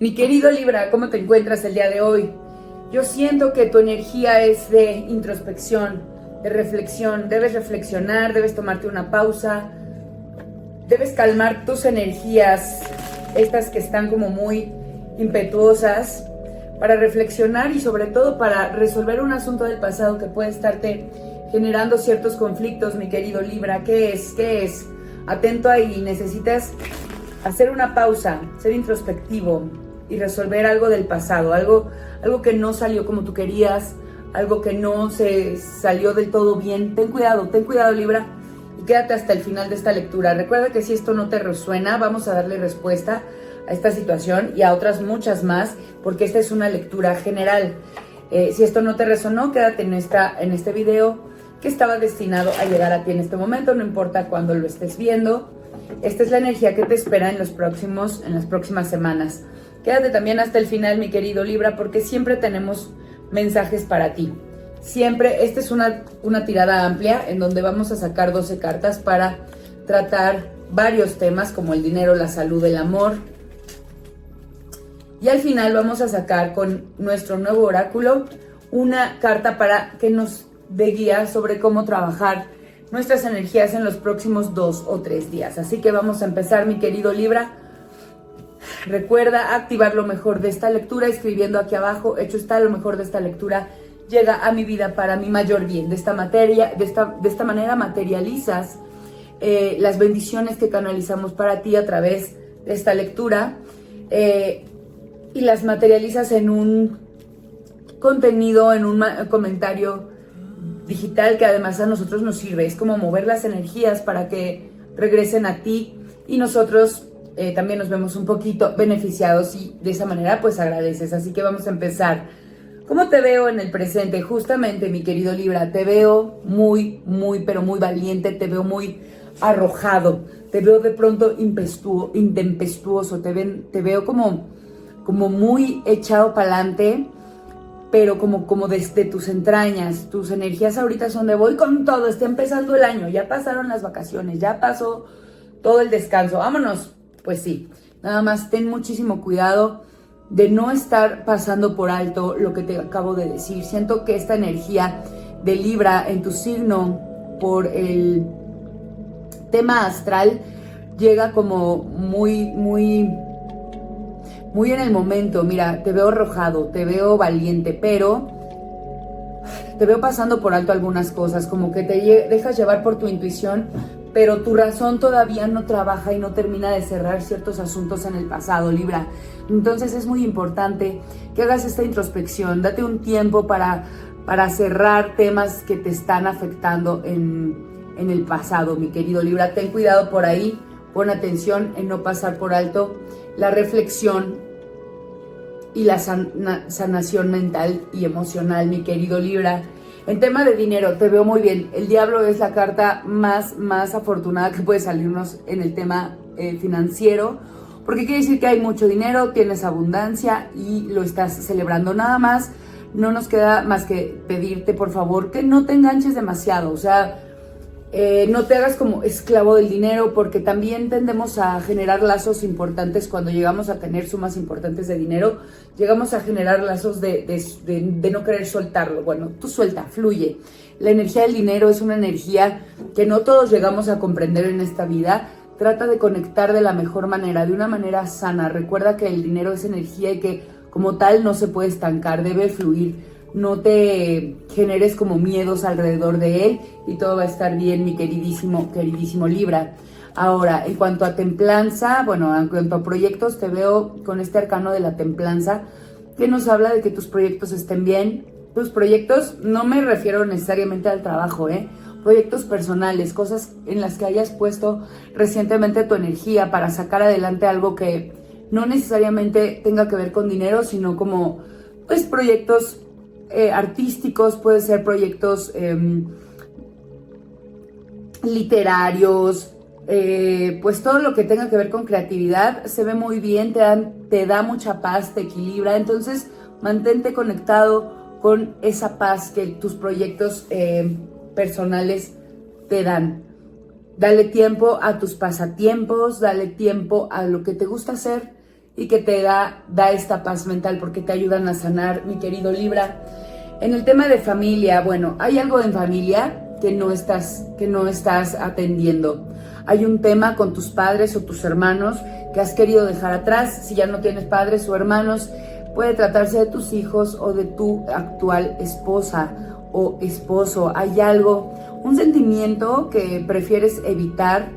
Mi querido Libra, ¿cómo te encuentras el día de hoy? Yo siento que tu energía es de introspección, de reflexión. Debes reflexionar, debes tomarte una pausa, debes calmar tus energías, estas que están como muy impetuosas, para reflexionar y sobre todo para resolver un asunto del pasado que puede estarte generando ciertos conflictos, mi querido Libra. ¿Qué es? ¿Qué es? Atento ahí, necesitas hacer una pausa, ser introspectivo y resolver algo del pasado, algo que no salió como tú querías, algo que no se salió del todo bien. Ten cuidado Libra, y quédate hasta el final de esta lectura. Recuerda que si esto no te resuena, vamos a darle respuesta a esta situación y a otras muchas más, porque esta es una lectura general. Si esto no te resonó, quédate en este video que estaba destinado a llegar a ti en este momento, no importa cuándo lo estés viendo. Esta es la energía que te espera en las próximas semanas. Quédate también hasta el final, mi querido Libra, porque siempre tenemos mensajes para ti. Siempre, esta es una tirada amplia en donde vamos a sacar 12 cartas para tratar varios temas como el dinero, la salud, el amor. Y al final vamos a sacar con nuestro nuevo oráculo una carta para que nos dé guía sobre cómo trabajar nuestras energías en los próximos 2 o 3 días. Así que vamos a empezar, mi querido Libra. Recuerda activar lo mejor de esta lectura escribiendo aquí abajo: hecho está, lo mejor de esta lectura llega a mi vida para mi mayor bien. De esta manera materializas las bendiciones que canalizamos para ti a través de esta lectura, y las materializas en un contenido, en un comentario digital que además a nosotros nos sirve. Es como mover las energías para que regresen a ti y nosotros también nos vemos un poquito beneficiados, y de esa manera pues agradeces. Así que vamos a empezar. ¿Cómo te veo en el presente? Justamente, mi querido Libra, te veo muy, pero muy valiente, te veo muy arrojado, te veo de pronto intempestuoso, te veo como muy echado para adelante, pero como desde tus entrañas. Tus energías ahorita son de voy con todo, está empezando el año, ya pasaron las vacaciones, ya pasó todo el descanso, vámonos. Pues sí, nada más ten muchísimo cuidado de no estar pasando por alto lo que te acabo de decir. Siento que esta energía de Libra en tu signo, por el tema astral, llega como muy en el momento. Mira, te veo arrojado, te veo valiente, pero te veo pasando por alto algunas cosas, como que te dejas llevar por tu intuición, pero tu razón todavía no trabaja y no termina de cerrar ciertos asuntos en el pasado, Libra. Entonces es muy importante que hagas esta introspección. Date un tiempo para cerrar temas que te están afectando en el pasado, mi querido Libra. Ten cuidado por ahí, pon atención en no pasar por alto la reflexión y la sanación mental y emocional, mi querido Libra. En tema de dinero, te veo muy bien. El diablo es la carta más afortunada que puede salirnos en el tema financiero, porque quiere decir que hay mucho dinero, tienes abundancia y lo estás celebrando. Nada más, no nos queda más que pedirte, por favor, que no te enganches demasiado. O sea, no te hagas como esclavo del dinero, porque también tendemos a generar lazos importantes. Cuando llegamos a tener sumas importantes de dinero, llegamos a generar lazos de no querer soltarlo. Bueno, tú suelta, fluye. La energía del dinero es una energía que no todos llegamos a comprender en esta vida. Trata de conectar de la mejor manera, de una manera sana. Recuerda que el dinero es energía y que como tal no se puede estancar, debe fluir. No te generes como miedos alrededor de él y todo va a estar bien, mi queridísimo Libra. Ahora, en cuanto a templanza, bueno, en cuanto a proyectos, te veo con este arcano de la templanza, que nos habla de que tus proyectos estén bien. Tus proyectos, no me refiero necesariamente al trabajo, proyectos personales, cosas en las que hayas puesto recientemente tu energía para sacar adelante algo que no necesariamente tenga que ver con dinero, sino como pues proyectos artísticos, puede ser proyectos literarios, pues todo lo que tenga que ver con creatividad se ve muy bien, te da mucha paz, te equilibra. Entonces mantente conectado con esa paz que tus proyectos personales te dan. Dale tiempo a tus pasatiempos, dale tiempo a lo que te gusta hacer y que te da esta paz mental porque te ayudan a sanar, mi querido Libra. En el tema de familia, bueno, hay algo en familia que no estás atendiendo. Hay un tema con tus padres o tus hermanos que has querido dejar atrás. Si ya no tienes padres o hermanos, puede tratarse de tus hijos o de tu actual esposa o esposo. Hay algo, un sentimiento que prefieres evitar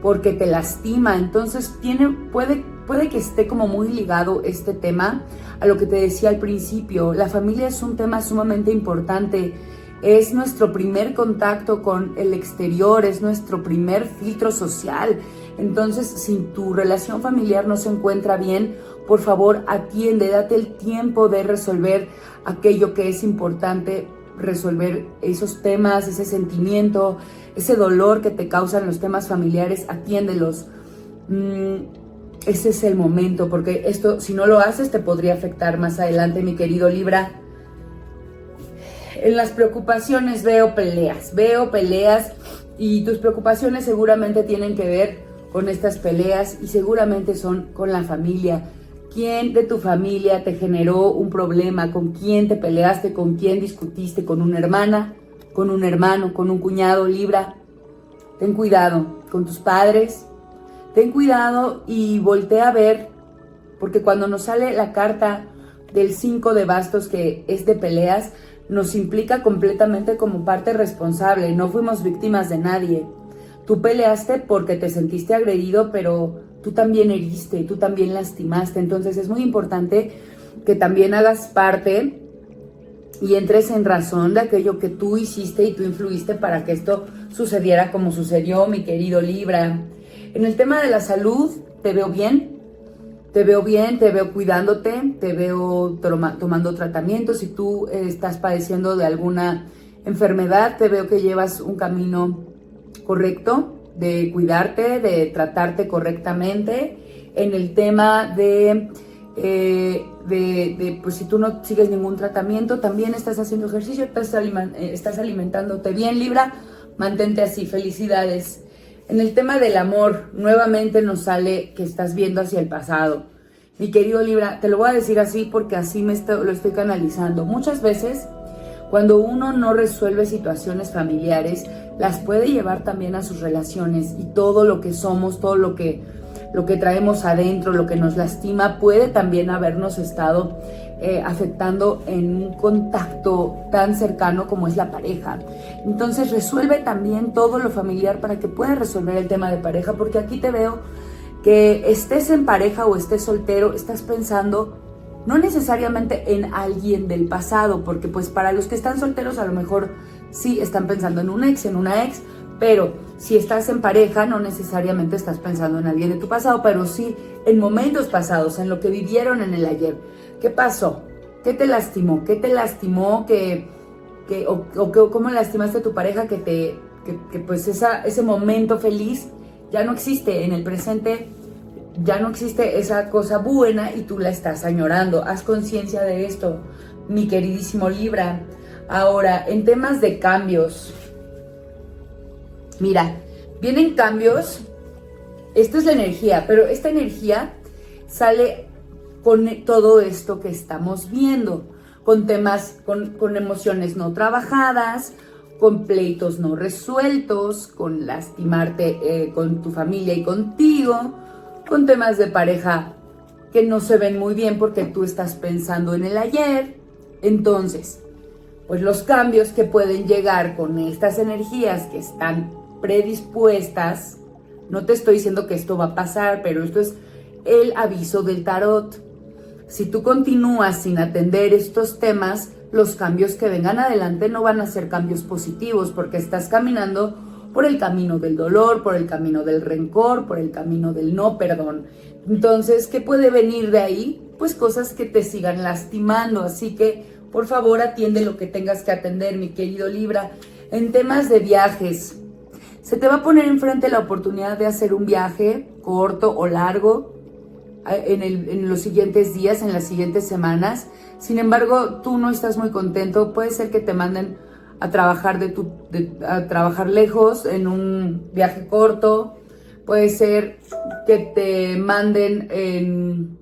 porque te lastima. Entonces puede que esté como muy ligado este tema a lo que te decía al principio. La familia es un tema sumamente importante. Es nuestro primer contacto con el exterior, es nuestro primer filtro social. Entonces, si tu relación familiar no se encuentra bien, por favor, atiende, date el tiempo de resolver aquello que es importante, resolver esos temas, ese sentimiento, ese dolor que te causan los temas familiares, atiéndelos. Ese es el momento, porque esto, si no lo haces, te podría afectar más adelante, mi querido Libra. En las preocupaciones veo peleas y tus preocupaciones seguramente tienen que ver con estas peleas y seguramente son con la familia. ¿Quién de tu familia te generó un problema? ¿Con quién te peleaste? ¿Con quién discutiste? ¿Con una hermana? ¿Con un hermano? ¿Con un cuñado? Libra, ten cuidado con tus padres. Ten cuidado y voltea a ver, porque cuando nos sale la carta del 5 de bastos, que es de peleas, nos implica completamente como parte responsable. No fuimos víctimas de nadie. Tú peleaste porque te sentiste agredido, pero tú también heriste, tú también lastimaste. Entonces es muy importante que también hagas parte y entres en razón de aquello que tú hiciste y tú influiste para que esto sucediera como sucedió, mi querido Libra. En el tema de la salud, te veo bien, te veo cuidándote, te veo tomando tratamiento. Si tú estás padeciendo de alguna enfermedad, te veo que llevas un camino correcto de cuidarte, de tratarte correctamente. En el tema de pues si tú no sigues ningún tratamiento, también estás haciendo ejercicio, estás alimentándote bien, Libra, mantente así, felicidades. En el tema del amor, nuevamente nos sale que estás viendo hacia el pasado. Mi querido Libra, te lo voy a decir así porque así lo estoy canalizando. Muchas veces, cuando uno no resuelve situaciones familiares, las puede llevar también a sus relaciones, y todo lo que somos, todo lo que traemos adentro, lo que nos lastima, puede también habernos estado afectando en un contacto tan cercano como es la pareja. Entonces resuelve también todo lo familiar para que puedas resolver el tema de pareja, porque aquí te veo que estés en pareja o estés soltero, estás pensando no necesariamente en alguien del pasado, porque pues para los que están solteros a lo mejor sí están pensando en un ex, en una ex, pero si estás en pareja no necesariamente estás pensando en alguien de tu pasado, pero sí en momentos pasados, en lo que vivieron en el ayer. ¿Qué pasó? ¿Qué te lastimó? ¿Qué te lastimó? ¿Cómo lastimaste a tu pareja que pues ese momento feliz ya no existe en el presente? Ya no existe esa cosa buena y tú la estás añorando. Haz conciencia de esto, mi queridísimo Libra. Ahora, en temas de cambios, mira, vienen cambios. Esta es la energía, pero esta energía sale con todo esto que estamos viendo, con temas, con emociones no trabajadas, con pleitos no resueltos, con lastimarte con tu familia y contigo, con temas de pareja que no se ven muy bien porque tú estás pensando en el ayer. Entonces, pues los cambios que pueden llegar con estas energías que están predispuestas, no te estoy diciendo que esto va a pasar, pero esto es el aviso del tarot. Si tú continúas sin atender estos temas, los cambios que vengan adelante no van a ser cambios positivos, porque estás caminando por el camino del dolor, por el camino del rencor, por el camino del no perdón. Entonces, ¿qué puede venir de ahí? Pues cosas que te sigan lastimando. Así que, por favor, atiende lo que tengas que atender, mi querido Libra. En temas de viajes, se te va a poner enfrente la oportunidad de hacer un viaje corto o largo en los siguientes días, en las siguientes semanas. Sin embargo, tú no estás muy contento. Puede ser que te manden a trabajar a trabajar lejos en un viaje corto. Puede ser que te manden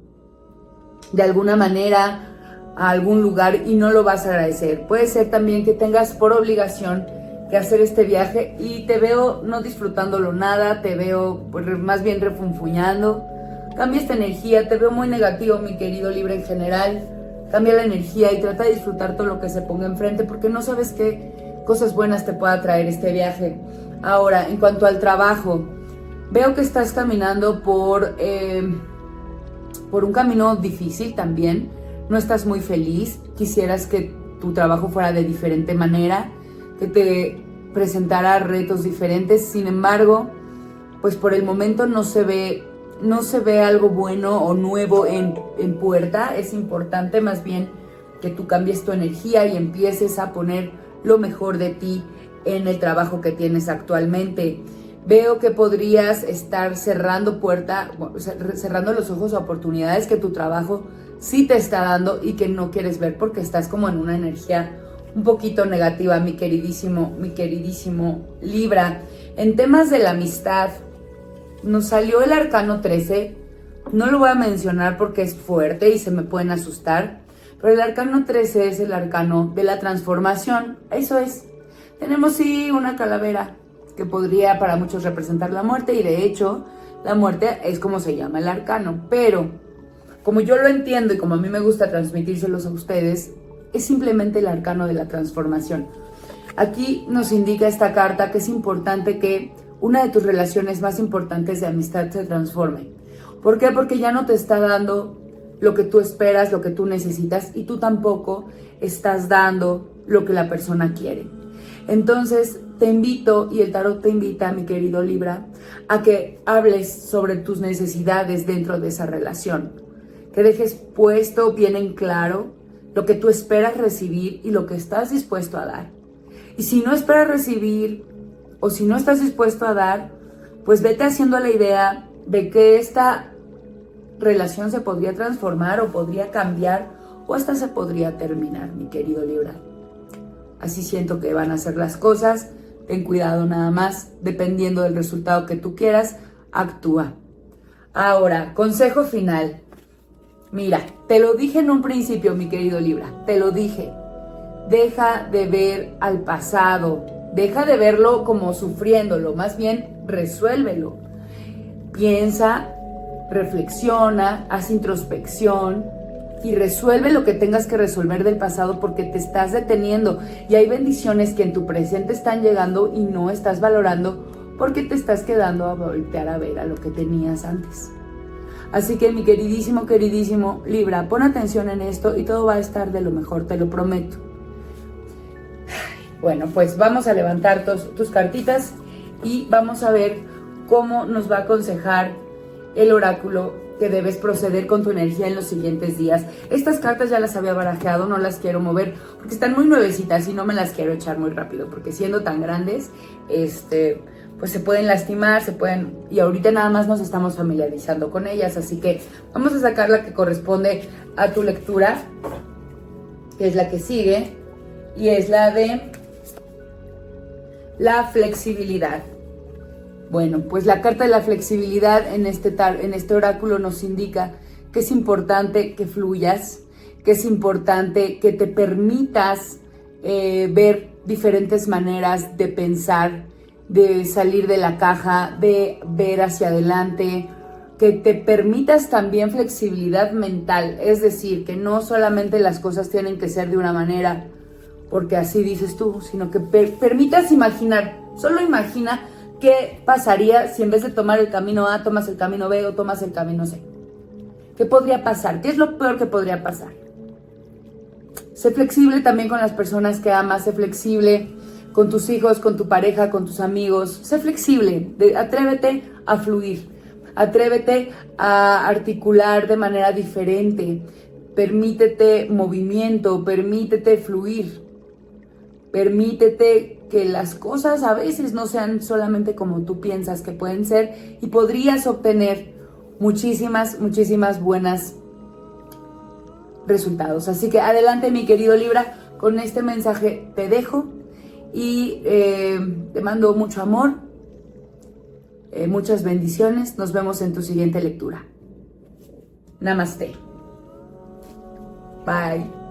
de alguna manera a algún lugar y no lo vas a agradecer. Puede ser también que tengas por obligación que hacer este viaje y te veo no disfrutándolo nada, te veo pues, más bien refunfuñando. Cambia esta energía, te veo muy negativo, mi querido Libra, en general. Cambia la energía y trata de disfrutar todo lo que se ponga enfrente porque no sabes qué cosas buenas te pueda traer este viaje. Ahora, en cuanto al trabajo, veo que estás caminando por un camino difícil también. No estás muy feliz, quisieras que tu trabajo fuera de diferente manera, que te presentara retos diferentes. Sin embargo, pues por el momento no se ve algo bueno o nuevo en puerta. Es importante más bien que tú cambies tu energía y empieces a poner lo mejor de ti en el trabajo que tienes actualmente. Veo que podrías estar cerrando cerrando los ojos a oportunidades que tu trabajo sí te está dando y que no quieres ver porque estás como en una energía un poquito negativa, mi queridísimo Libra. En temas de la amistad, nos salió el arcano 13, no lo voy a mencionar porque es fuerte y se me pueden asustar, pero el arcano 13 es el arcano de la transformación, eso es. Tenemos sí una calavera que podría para muchos representar la muerte y de hecho la muerte es como se llama el arcano, pero como yo lo entiendo y como a mí me gusta transmitírselos a ustedes, es simplemente el arcano de la transformación. Aquí nos indica esta carta que es importante que una de tus relaciones más importantes de amistad se transforme. ¿Por qué? Porque ya no te está dando lo que tú esperas, lo que tú necesitas y tú tampoco estás dando lo que la persona quiere. Entonces te invito, y el tarot te invita, mi querido Libra, a que hables sobre tus necesidades dentro de esa relación. Que dejes puesto bien en claro lo que tú esperas recibir y lo que estás dispuesto a dar. Y si no esperas recibir o si no estás dispuesto a dar, pues vete haciendo la idea de que esta relación se podría transformar o podría cambiar o hasta se podría terminar, mi querido Libra. Así siento que van a ser las cosas. Ten cuidado nada más, dependiendo del resultado que tú quieras, actúa. Ahora, consejo final. Mira, te lo dije en un principio, mi querido Libra, te lo dije. Deja de ver al pasado, deja de verlo como sufriéndolo, más bien resuélvelo. Piensa, reflexiona, haz introspección y resuelve lo que tengas que resolver del pasado porque te estás deteniendo y hay bendiciones que en tu presente están llegando y no estás valorando porque te estás quedando a voltear a ver a lo que tenías antes. Así que mi queridísimo Libra, pon atención en esto y todo va a estar de lo mejor, te lo prometo. Bueno, pues vamos a levantar tus cartitas y vamos a ver cómo nos va a aconsejar el oráculo que debes proceder con tu energía en los siguientes días. Estas cartas ya las había barajeado, no las quiero mover porque están muy nuevecitas y no me las quiero echar muy rápido porque siendo tan grandes, pues se pueden lastimar, y ahorita nada más nos estamos familiarizando con ellas, así que vamos a sacar la que corresponde a tu lectura, que es la que sigue, y es la de la flexibilidad. Bueno, pues la carta de la flexibilidad en este oráculo nos indica que es importante que fluyas, que es importante que te permitas ver diferentes maneras de pensar, de salir de la caja, de ver hacia adelante, que te permitas también flexibilidad mental, es decir, que no solamente las cosas tienen que ser de una manera, porque así dices tú, sino que permitas imaginar, solo imagina qué pasaría si en vez de tomar el camino A, tomas el camino B o tomas el camino C. ¿Qué podría pasar? ¿Qué es lo peor que podría pasar? Sé flexible también con las personas que amas, sé flexible con tus hijos, con tu pareja, con tus amigos. Sé flexible, atrévete a fluir, atrévete a articular de manera diferente, permítete movimiento, permítete fluir, permítete que las cosas a veces no sean solamente como tú piensas que pueden ser y podrías obtener muchísimas buenas resultados. Así que adelante, mi querido Libra, con este mensaje te dejo y te mando mucho amor, muchas bendiciones. Nos vemos en tu siguiente lectura. Namaste. Bye.